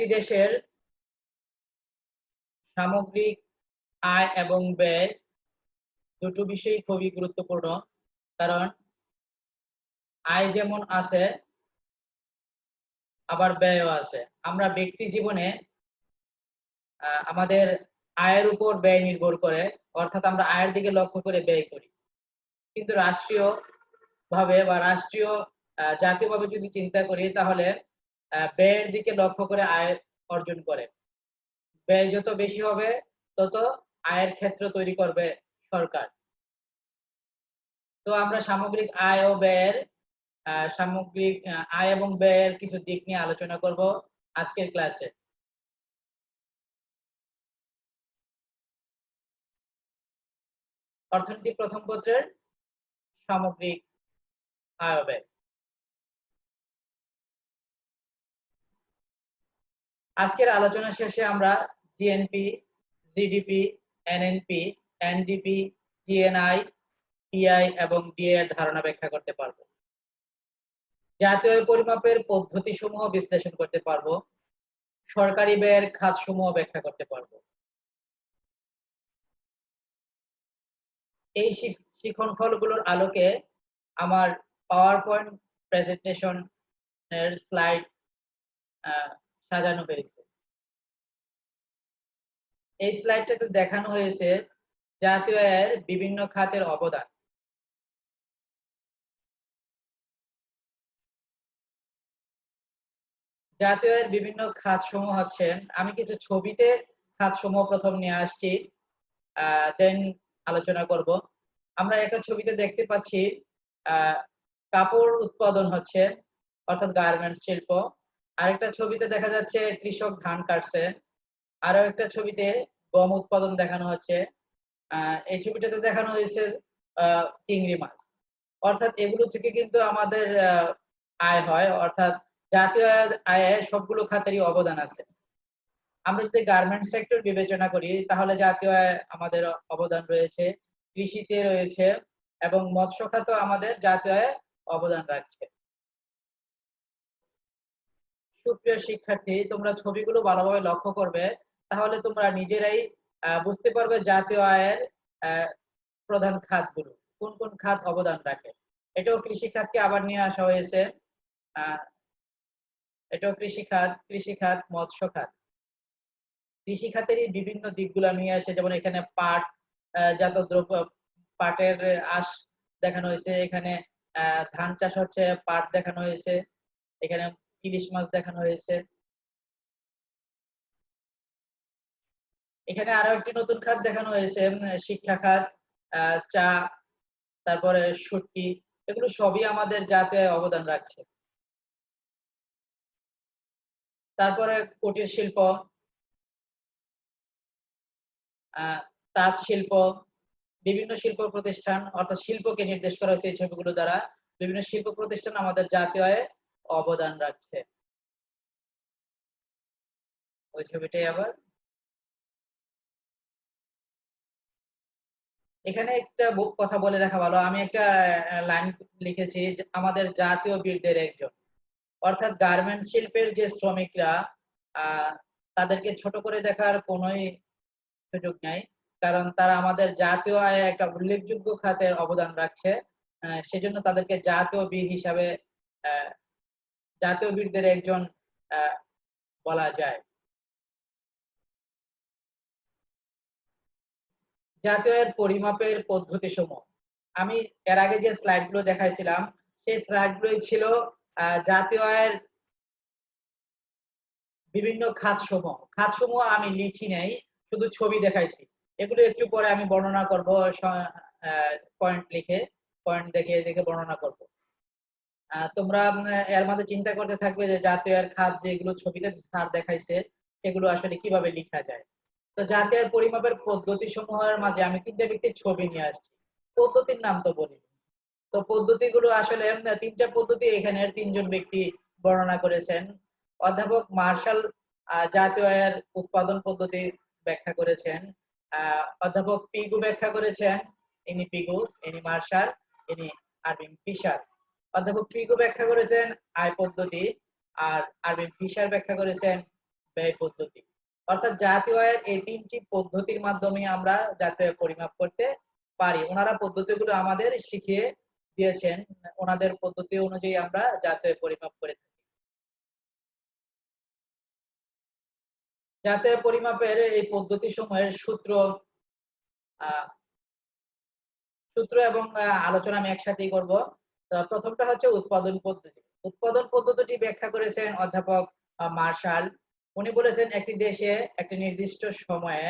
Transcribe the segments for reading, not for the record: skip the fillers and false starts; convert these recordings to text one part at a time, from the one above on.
একটি দেশের সামগ্রিক আয় এবং ব্যয় দুটো বিষয়ই খুবই গুরুত্বপূর্ণ, কারণ আয় যেমন আছে আবার ব্যয়ও আছে। আমরা ব্যক্তি জীবনে আমাদের আয়ের উপর ব্যয় নির্ভর করে, অর্থাৎ আমরা আয়ের দিকে লক্ষ্য করে ব্যয় করি। কিন্তু রাষ্ট্রীয় ভাবে বা রাষ্ট্রীয় জাতীয়ভাবে যদি চিন্তা করি, তাহলে ব্যয়ের দিকে লক্ষ্য করে আয় অর্জন করে। ব্যয় যত বেশি হবে তত আয়ের ক্ষেত্র তৈরি করবে সরকার। তো আমরা সামগ্রিক আয় এবং ব্যয়ের কিছু দিক নিয়ে আলোচনা করব আজকের ক্লাসে। অর্থনীতি প্রথম পত্রের সামগ্রিক আয় ও ব্যয়। আজকের আলোচনা শেষে আমরা GNP, GDP, NNP, NDP, GNI, TI এবং ডিএ এর ধারণা ব্যাখ্যা করতে পারব। জাতীয় আয় পরিমাপের পদ্ধতিসমূহ বিশ্লেষণ করতে পারব। সরকারি ব্যয়ের খাতসমূহ ব্যাখ্যা করতে পারব। এই শিক্ষণফলগুলোর আলোকে আমার পাওয়ার পয়েন্ট প্রেজেন্টেশন এর স্লাইড সাজানো হয়েছে। এই স্লাইডটাতে দেখানো হয়েছে জাতীয় আয়ের বিভিন্ন খাতের অবদান। জাতীয় আয়ের বিভিন্ন খাতসমূহ হচ্ছে, আমি কিছু ছবিতে খাতসমূহ প্রথম নিয়ে আসছি, দেন আলোচনা করব। আমরা একটা ছবিতে দেখতে পাচ্ছি কাপড় উৎপাদন হচ্ছে, অর্থাৎ গার্মেন্টস শিল্প। আরেকটা ছবিতে দেখা যাচ্ছে কৃষক ধান কাটছে। আরো একটা ছবিতে গম উৎপাদন দেখানো হচ্ছে। এই ছবিটাতে দেখানো হয়েছে চিংড়ি মাছ। অর্থাৎ এগুলো থেকে কিন্তু আমাদের আয় হয়, অর্থাৎ জাতীয় আয়ে সবগুলো খাতেরই অবদান আছে। আমরা যদি গার্মেন্টস সেক্টর বিবেচনা করি, তাহলে জাতীয় আয়ে আমাদের অবদান রয়েছে, কৃষিতে রয়েছে এবং মৎস্য খাত আমাদের জাতীয় আয়ে অবদান রাখছে। সুপ্রিয় শিক্ষার্থী, তোমরা ছবিগুলো ভালোভাবে লক্ষ্য করবে, তাহলে তোমরা নিজেরাই বুঝতে পারবে জাতীয় আয়ের প্রধান খাতগুলো কোন কোন খাত অবদান রাখে। এটাও কৃষি খাতকে আবার নিয়ে আসা হয়েছে। এটাও কৃষি খাত, মৎস্য খাত। কৃষি খাতেরই বিভিন্ন দিকগুলো নিয়ে আসে, যেমন এখানে পাট জাত দ্রব্য, পাটের আঁশ দেখানো হয়েছে, এখানে ধান চাষ হচ্ছে, পাট দেখানো হয়েছে, এখানে ইলিশ মাছ দেখানো হয়েছে। এখানে আরো একটি নতুন খাত দেখানো হয়েছে, শিক্ষা খাত, চা, তারপরে শুটকি। এগুলো সবই আমাদের জাতীয় অবদান রাখছে। তারপরে কুটির শিল্প, তাঁত শিল্প, বিভিন্ন শিল্প প্রতিষ্ঠান, অর্থাৎ শিল্পকে নির্দেশ করা হয়েছে এই ছবিগুলো দ্বারা। বিভিন্ন শিল্প প্রতিষ্ঠান আমাদের জাতীয় আয়ে অবদান রাখছে। ওই ছবিটাই আবার এখানে একটা কথা বলে রাখা ভালো। আমি একটা লাইন লিখেছি, আমাদের জাতীয় বীরদের একজন, অর্থাৎ গার্মেন্টস শিল্পের যে শ্রমিকরা, তাদেরকে ছোট করে দেখার কোনোই সুযোগ নাই, কারণ তারা আমাদের জাতীয় আয়ে একটা উল্লেখযোগ্য খাতের অবদান রাখছে। সেজন্য তাদেরকে জাতীয় বীর হিসাবে, জাতীয় বীরদের একজন বলা যায়। জাতীয় আয়ের পরিমাপের পদ্ধতিসমূহ, আমি এর আগে যে স্লাইডগুলো দেখাইছিলাম সেই স্লাইডগুলোই ছিল জাতীয় আয়ের বিভিন্ন খাতসমূহ আমি লিখি নাই, শুধু ছবি দেখাইছি। এগুলো একটু পরে আমি বর্ণনা করব, পয়েন্ট দেখে দেখে বর্ণনা করব। তোমরা এর মধ্যে চিন্তা করতে থাকবে যে জাতীয় আয়ের খাত যেগুলো ছবিতে স্যার দেখাইছে সেগুলো আসলে কিভাবে লেখা যায়। তো জাতীয় আয়ের পরিমাপের পদ্ধতি সমূহের মাঝে আমি তিনটা ব্যক্তির ছবি নিয়ে আসছি। পদ্ধতির নাম তো বলি। তো পদ্ধতিগুলো আসলে তিনটা পদ্ধতি এখানের তিনজন ব্যক্তি বর্ণনা করেছেন। অধ্যাপক মার্শাল জাতীয় আয়ের উৎপাদন পদ্ধতি ব্যাখ্যা করেছেন। অধ্যাপক পিগু ব্যাখ্যা করেছেন, ইনি মার্শাল, ইনি আরভিন ফিশার। অধ্যাপক পিগু ব্যাখ্যা করেছেন আয় পদ্ধতি, আর আরভিন ফিশার ব্যাখ্যা করেছেন ব্যয় পদ্ধতি। অর্থাৎ জাতীয় আয়ের এই তিনটি পদ্ধতির মাধ্যমে আমরা জাতীয় আয় পরিমাপ করতে পারি। ওনারা পদ্ধতিগুলো আমাদের শিখিয়ে দিয়েছেন, ওনাদের পদ্ধতি অনুযায়ী আমরা জাতীয় আয় পরিমাপ করে থাকি। জাতীয় আয় পরিমাপের এই পদ্ধতি সমূহের সূত্র এবং আলোচনা আমি একসাথেই করব। তো প্রথমটা হচ্ছে উৎপাদন পদ্ধতি। উৎপাদন পদ্ধতিটি ব্যাখ্যা করেছেন অধ্যাপক মার্শাল। উনি বলেছেন একটি দেশে একটি নির্দিষ্ট সময়ে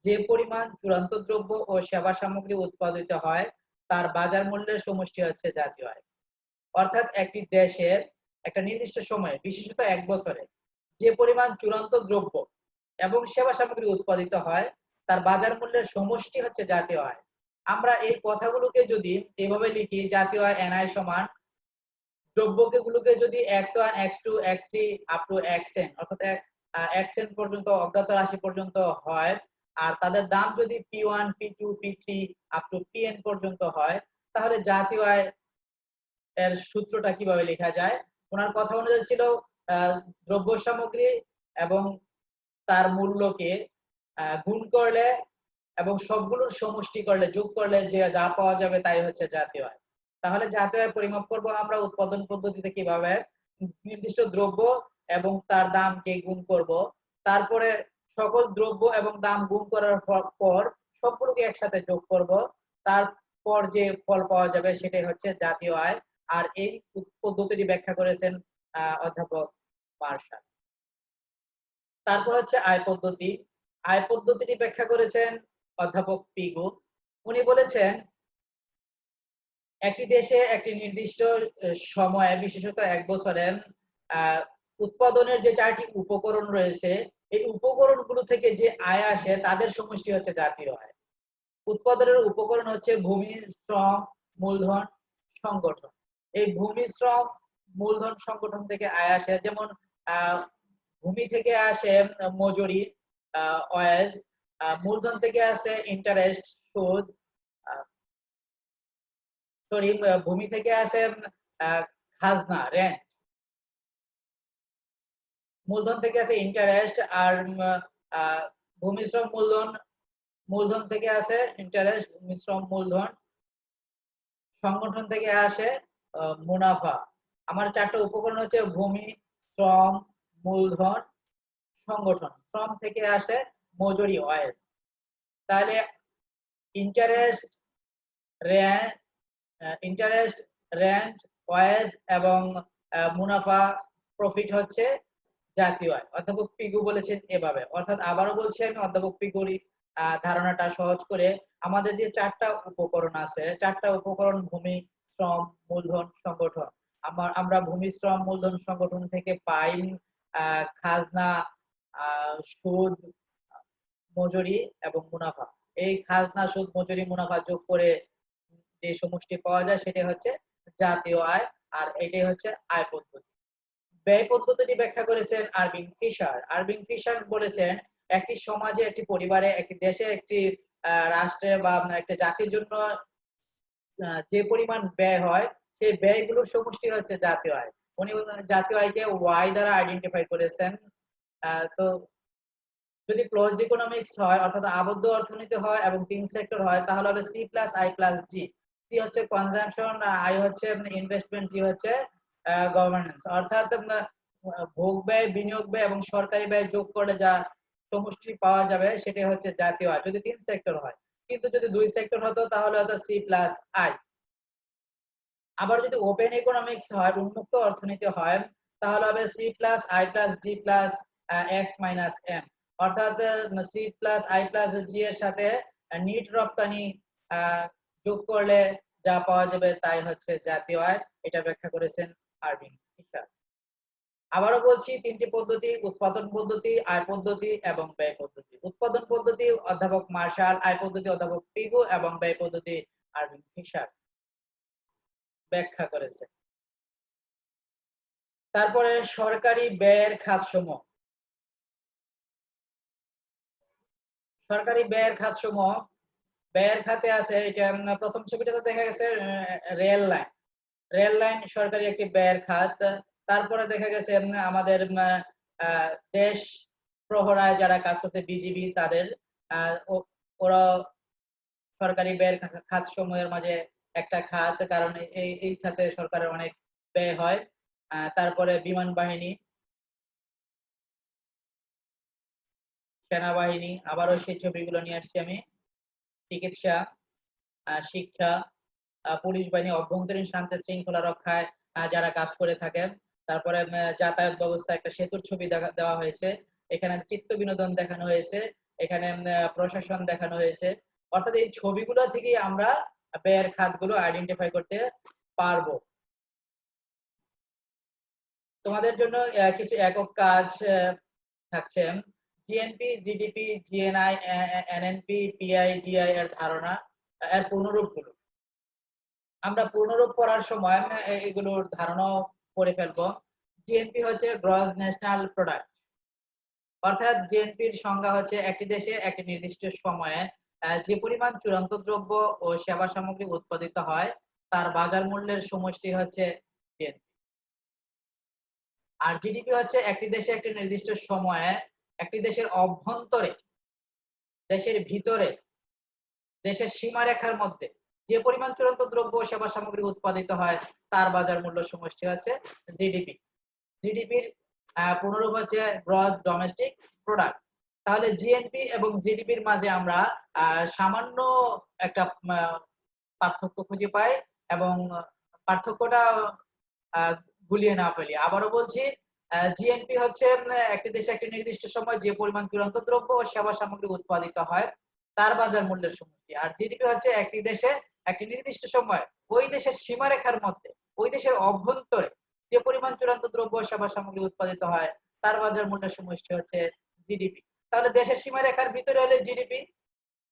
যে পরিমাণ চূড়ান্ত দ্রব্য ও সেবা সামগ্রী উৎপাদিত হয় তার বাজার মূল্যের সমষ্টি হচ্ছে জাতীয় আয়। অর্থাৎ একটি দেশের একটা নির্দিষ্ট সময়ে, বিশেষত এক বছরে, যে পরিমাণ চূড়ান্ত দ্রব্য এবং সেবা সামগ্রী উৎপাদিত হয় তার বাজার মূল্যের সমষ্টি হচ্ছে জাতীয় আয়। আমরা এই কথাগুলোকে যদি এইভাবে লিখি, জাতীয় আয় NI সমান দ্রব্যগুলোকে যদি x1 x2 x3 up to xn, অর্থাৎ xn পর্যন্ত অজ্ঞাত রাশি পর্যন্ত হয়, আর তাদের দাম যদি p1 p2 p3 up to pn পর্যন্ত হয়, তাহলে জাতীয় আয় এর সূত্রটা কিভাবে লেখা যায়? ওনার কথা অনুযায়ী ছিল দ্রব্য সামগ্রী এবং তার মূল্যকে গুণ করলে এবং সবগুলোর সমষ্টি করলে, যোগ করলে যে যা পাওয়া যাবে তাই হচ্ছে জাতীয় আয়। তাহলে জাতীয় আয় পরিমাপ করব আমরা উৎপাদন পদ্ধতিতে কিভাবে? নির্দিষ্ট দ্রব্য এবং তার দামকে গুণ করব, তারপরে সকল দ্রব্য এবং দাম গুণ করার পর সবগুলোকে একসাথে যোগ করব, তারপর যে ফল পাওয়া যাবে সেটাই হচ্ছে জাতীয় আয়। আর এই পদ্ধতিটি ব্যাখ্যা করেছেন অধ্যাপক মার্শাল। তারপর হচ্ছে আয় পদ্ধতি। আয় পদ্ধতিটি ব্যাখ্যা করেছেন অধ্যাপক পিগু। উনি বলেছেন একটি দেশে একটি নির্দিষ্ট সময়ে, বিশেষত এক বছরে, উৎপাদনের যে 4টি উপকরণ রয়েছে, এই উপকরণগুলো থেকে যে আয় আসে তাদের সমষ্টি হচ্ছে জাতীয় আয়। উৎপাদনের উপকরণ হচ্ছে ভূমি, শ্রম, মূলধন, সংগঠন। এই ভূমি, শ্রম, মূলধন, সংগঠন থেকে আয় আসে। যেমন ভূমি থেকে আসে মজুরি, ওয়াজ, মূলধন থেকে আসে ইন্টারেস্ট, সুদ, ভূমি থেকে আসে খাজনা, রেন্ট, মূলধন থেকে আসে ইন্টারেস্ট, আর ভূমি, শ্রম, মূলধন থেকে আসে ইন্টারেস্ট, ভূমি, শ্রম, মূলধন, সংগঠন থেকে আসে মুনাফা। আমার 4টা উপকরণ হচ্ছে ভূমি, শ্রম, মূলধন, সংগঠন। শ্রম থেকে আসে মজুরি, ওয়াজ। তাহলে ইন্টারেস্ট, রেন্ট, ওয়াজ এবং মুনাফা, প্রফিট হচ্ছে জাতীয় আয়। অধ্যাপক পিগু বলেছেন এভাবে। অর্থাৎ আবারও বলছি আমি অধ্যাপক পিগুর ধারণাটা সহজ করে, আমাদের যে 4টা উপকরণ আছে, 4টা উপকরণ ভূমি, শ্রম, মূলধন, সংগঠন। আমরা ভূমি, শ্রম, মূলধন, সংগঠন থেকে পাই খাজনা, সুদ, মজুরি এবং মুনাফা। এই খাজনা, সুদ, মজুরি, মুনাফা যোগ করে যে সমষ্টি পাওয়া যায় সেটা হচ্ছে জাতীয় আয়। আর এটাই হচ্ছে আয় পদ্ধতি। ব্যয় পদ্ধতিটি ব্যাখ্যা করেছেন আরভিং ফিশার। আরভিং ফিশার বলেছেন একটি সমাজে, একটি পরিবারে, একটি দেশে, একটি রাষ্ট্রে বা একটা জাতির জন্য যে পরিমাণ ব্যয় হয় সেই ব্যয়গুলোর সমষ্টি হচ্ছে জাতীয় আয়। উনি জাতীয় আয়কে ওয়াই দ্বারা আইডেন্টিফাই করেছেন। তো যদি ক্লোজড ইকোনমিক্স হয়, অর্থাৎ আবদ্ধ অর্থনীতি হয় এবং 3 সেক্টর হয়, তাহলে হবে C plus I plus G. C হচ্ছে কনজাম্পশন, আই হচ্ছে ইনভেস্টমেন্ট, জি হচ্ছে গভর্নেন্স। অর্থাৎ ভোগ ব্যয়, বিনিয়োগ ব্যয় এবং সরকারি ব্যয় যোগ করে যা সমষ্টি পাওয়া যাবে সেটাই হচ্ছে জাতীয় আয়, যদি 3 সেক্টর হয়। কিন্তু যদি 2 সেক্টর হতো তাহলে হতো সি প্লাস আই। আবার যদি ওপেন ইকোনমিক্স হয়, উন্মুক্ত অর্থনীতি হয়, তাহলে হবে C plus I plus G plus X minus M. অর্থাৎ C plus I plus G এর সাথে নিট রপ্তানি যোগ করলে যা পাওয়া যাবে তাই হচ্ছে জাতীয় আয়। এটা ব্যাখ্যা করেছেন আরভিং ফিশার। আবারও বলছি 3টি পদ্ধতি: উৎপাদন পদ্ধতি, আয় পদ্ধতি এবং ব্যয় পদ্ধতি। উৎপাদন পদ্ধতি অধ্যাপক মার্শাল, আয় পদ্ধতি অধ্যাপক পিগু এবং ব্যয় পদ্ধতি আরভিং ফিশার ব্যাখ্যা করেছে। তারপরে সরকারি ব্যয়ের খাতসমূহ। সরকারি ব্যয়ের খাতসমূহ, ব্যয়ের খাতে আছে, এটা প্রথম ছবিটাতে দেখা গেছে রেল লাইন। রেল লাইন সরকারি একটি ব্যয়ের খাত। তারপরে দেখা গেছে আমাদের দেশ প্রহরায় যারা কাজ করছে বিজিবি তাদের ওরা সরকারি ব্যয়ের খাত সমূহের মাঝে একটা খাত, কারণ এই খাতে সরকারের অনেক ব্যয় হয়। তারপরে বিমান বাহিনী, সেনাবাহিনী, আবারও সেই ছবিগুলো নিয়ে আসছি আমি, চিকিৎসা, শিক্ষা, পুলিশ বাহিনী, অভ্যন্তরীণ শান্তি শৃঙ্খলা রক্ষায় যারা কাজ করে থাকেন। তারপরে যাতায়াত ব্যবস্থা, একটা সেতুর ছবি দেওয়া হয়েছে, এখানে চিত্ত বিনোদন দেখানো হয়েছে, এখানে প্রশাসন দেখানো হয়েছে। অর্থাৎ এই ছবিগুলো থেকে আমরা ব্যয়ের খাতগুলো আইডেন্টিফাই করতে পারবো। তোমাদের জন্য কিছু একক কাজ থাকছে। GNP, GDP, GNI, NNP, PI, DI এর ধারণা, এর পূর্ণরূপগুলো আমরা পূর্ণরূপ পড়ার সময় এগুলোর ধারণাও পড়ে ফেলবো। জিএনপি হচ্ছে গ্রস ন্যাশনাল প্রোডাক্ট, অর্থাৎ জিএনপির সংজ্ঞা হচ্ছে একটি দেশে একটি নির্দিষ্ট সময়ে যে পরিমাণ চূড়ান্ত দ্রব্য ও সেবা সামগ্রী উৎপাদিত হয় তার বাজার মূল্যের সমষ্টি হচ্ছে জিএনপি। আর জিডিপি হচ্ছে একটি দেশে একটি নির্দিষ্ট সময়ে একটি দেশের অভ্যন্তরে, দেশের ভিতরে, দেশের সীমারেখার মধ্যে যে পরিমাণ চূড়ান্ত দ্রব্য ও সেবা সামগ্রী উৎপাদিত হয় তার বাজার মূল্য সমষ্টি হচ্ছে জিডিপি। জিডিপির পুনরূপ হচ্ছে গ্রস ডোমেস্টিক প্রোডাক্ট। তাহলে জিএনপি এবং জিডিপির মাঝে আমরা সামান্য একটা পার্থক্য খুঁজে পাই, এবং পার্থক্যটা গুলিয়ে না ফেলি। আবারও বলছি, জিএনপি হচ্ছে একটি দেশে একটি নির্দিষ্ট সময় যে পরিমাণ চূড়ান্ত দ্রব্য ও সেবা সামগ্রী উৎপাদিত হয় তার বাজার মূল্যের সমষ্টি। আর জিডিপি হচ্ছে একটি দেশে একটি নির্দিষ্ট সময় ওই দেশের সীমারেখার মধ্যে, ওই দেশের অভ্যন্তরে যে পরিমাণ চূড়ান্ত দ্রব্য ও সেবা সামগ্রী উৎপাদিত হয় তার বাজার মূল্যের সমষ্টি হচ্ছে জিডিপি। তাহলে দেশের সীমারেখার ভিতরে হলে জিডিপি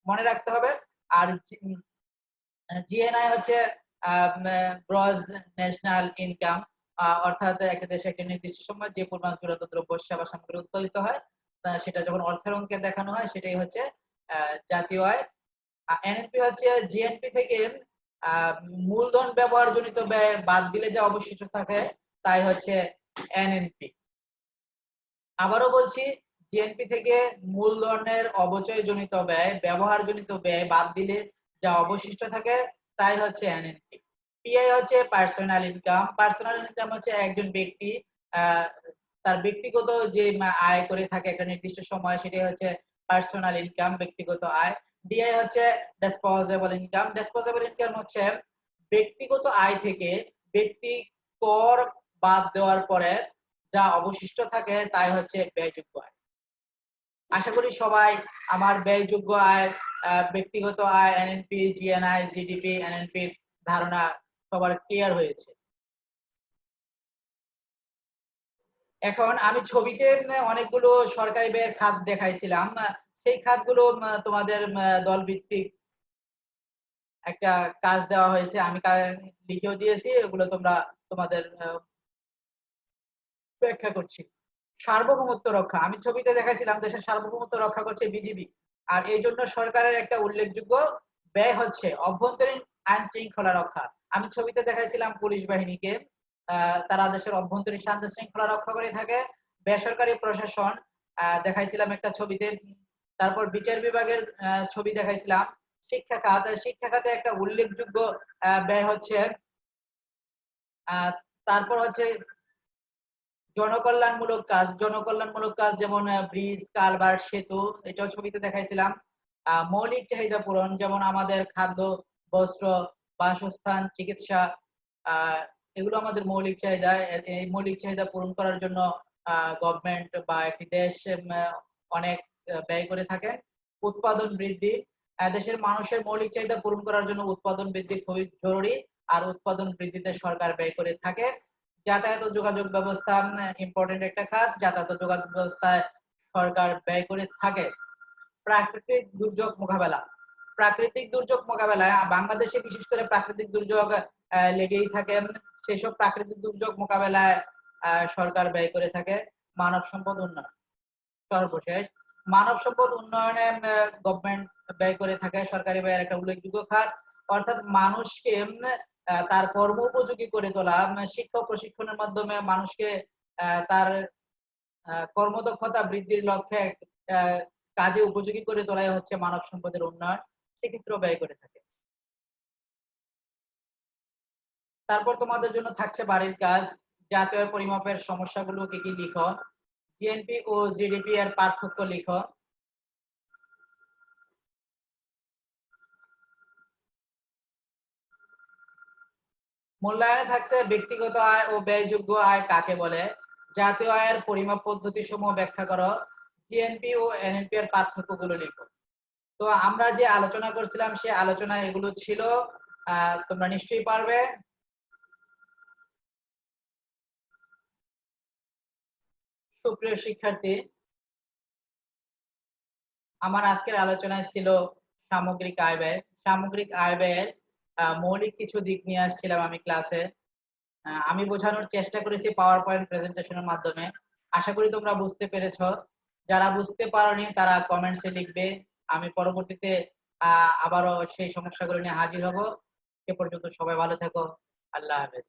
মনে রাখতে হবে। আর জিএনআই হচ্ছে গ্রস ন্যাশনাল ইনকাম, অর্থাৎ একটা দেশে একটা নির্দিষ্ট সময় যে পরিমাণ চূড়ান্ত দ্রব্য সেবা সামগ্রী উৎপাদিত হয় সেটা যখন অর্থের অঙ্কে দেখানো হয় সেটাই হচ্ছে জাতীয় আয়। এনএনপি হচ্ছে জিএনপি থেকে মূলধন ব্যবহারজনিত ব্যয় বাদ দিলে যা অবশিষ্ট থাকে তাই হচ্ছে এনএনপি। আবারও বলছি, জিএনপি থেকে মূলধনের অবচয়জনিত ব্যয়, ব্যবহারজনিত ব্যয় বাদ দিলে যা অবশিষ্ট থাকে তাই হচ্ছে এনএনপি। পিআই হচ্ছে পার্সোনাল ইনকাম। পার্সোনাল ইনকাম হচ্ছে একজন ব্যক্তি তার ব্যক্তিগত যে আয় করে থাকে একটা নির্দিষ্ট সময়, সেটাই হচ্ছে পার্সোনাল ইনকাম, ব্যক্তিগত আয়। ডিআই হচ্ছে ডিসপোজেবল ইনকাম। ডিসপোজেবল ইনকাম হচ্ছে ব্যক্তিগত আয় থেকে ব্যক্তি কর বাদ দেওয়ার পরে যা অবশিষ্ট থাকে তাই হচ্ছে ব্যয়যোগ্য আয়। আশা করি সবাই আমার ব্যয়যোগ্য আয়, ব্যক্তিগত আয়, এনএনপি, জিএনআই, জিডিপি, এনএনপির ধারণা সবার ক্লিয়ার হয়েছে। এখন আমি ছবিতে অনেকগুলো সরকারি ব্যয়ের খাত দেখাইছিলাম, সেই খাতগুলো তোমাদের দল ভিত্তিক একটা কাজ দেওয়া হয়েছে, আমি লিখেও দিয়েছি, এগুলো তোমরা তোমাদের ব্যাখ্যা করছি। সার্বভৌমত্ব রক্ষা, আমি ছবিতে দেখাইছিলাম দেশের সার্বভৌমত্ব রক্ষা করছে বিজিবি, আর এই জন্য সরকারের একটা উল্লেখযোগ্য ব্যয় হচ্ছে অভ্যন্তরীণ আইন শৃঙ্খলা রক্ষা। আমি ছবিতে দেখাইছিলাম পুলিশ বাহিনীকে, তারা দেশের অভ্যন্তরীণ শান্তি শৃঙ্খলা রক্ষা করে থাকে। বেসরকারি প্রশাসন দেখাইছিলাম একটা ছবিতে। তারপর বিচার বিভাগের ছবি দেখাইছিলাম। শিক্ষা খাত, শিক্ষা খাতে একটা উল্লেখযোগ্য ব্যয় হচ্ছে। তারপর হচ্ছে জনকল্যাণমূলক কাজ, জনকল্যাণমূলক কাজ যেমন ব্রিজ, কালভার্ট, সেতু, এটাও ছবিতে দেখাইছিলাম। মৌলিক চাহিদা পূরণ, যেমন আমাদের খাদ্য, বস্ত্র, বাসস্থান, চিকিৎসা, এগুলো আমাদের মৌলিক চাহিদা। এই মৌলিক চাহিদা পূরণ করার জন্য গভর্নমেন্ট বা একটি দেশ অনেক ব্যয় করে থাকে। উৎপাদন বৃদ্ধি, দেশের মানুষের মৌলিক চাহিদা পূরণ করার জন্য উৎপাদন বৃদ্ধি খুবই জরুরি, আর উৎপাদন বৃদ্ধিতে সরকার ব্যয় করে থাকে। যাতায়াত ও যোগাযোগ ব্যবস্থা ইম্পর্টেন্ট একটা খাত, যাতায়াত ও যোগাযোগ ব্যবস্থায় সরকার ব্যয় করে থাকে। প্রাকৃতিক দুর্যোগ মোকাবেলা, প্রাকৃতিক দুর্যোগ মোকাবেলায় বাংলাদেশে বিশেষ করে প্রাকৃতিক দুর্যোগ লেগেই থাকে, সেসব প্রাকৃতিক দুর্যোগ মোকাবেলায় সরকার ব্যয় করে থাকে। মানব সম্পদ উন্নয়ন, সর্বশেষ মানব সম্পদ উন্নয়নে গভর্নমেন্ট ব্যয় করে থাকে, সরকারি ব্যয়ের একটা উল্লেখযোগ্য খাত। অর্থাৎ মানুষকে তার কর্ম উপযোগী করে তোলা, শিক্ষা প্রশিক্ষণের মাধ্যমে মানুষকে তার কর্মদক্ষতা বৃদ্ধির লক্ষ্যে কাজে উপযোগী করে তোলাই হচ্ছে মানব সম্পদের উন্নয়ন, সেক্ষেত্রেও ব্যয় করে থাকে। তারপর তোমাদের জন্য থাকছে বাড়ির কাজ। জাতীয় পরিমাপের সমস্যাগুলো কি কি লিখো। জিএনপি ও জিডিপি এর পার্থক্য লিখো। মূল্যায়নে থাকছে ব্যক্তিগত আয় ও ব্যয়যোগ্য আয় কাকে বলে। জাতীয় আয়ের পরিমাপ পদ্ধতি সমূহ ব্যাখ্যা করো। জিএনপি ও এনএনপি এর পার্থক্যগুলো লিখো। তো আমরা যে আলোচনা করছিলাম সে আলোচনা এগুলো ছিল। তোমরা নিশ্চয়ই পারবে। সুপ্রিয় শিক্ষার্থী, আমার আজকের আলোচনায় ছিল সামগ্রিক আয় ব্যয়। সামগ্রিক আয় ব্যয়ের মৌলিক কিছু দিক নিয়ে আসছিলাম আমি ক্লাসে। আমি বোঝানোর চেষ্টা করেছি পাওয়ার পয়েন্ট প্রেজেন্টেশনের মাধ্যমে। আশা করি তোমরা বুঝতে পেরেছো। যারা বুঝতে পারোনি তারা কমেন্টসে লিখবে। আমি পরবর্তীতে আবারও সেই সমস্যাগুলো নিয়ে হাজির হব। সে পর্যন্ত সবাই ভালো থেকো। আল্লাহ হাফেজ।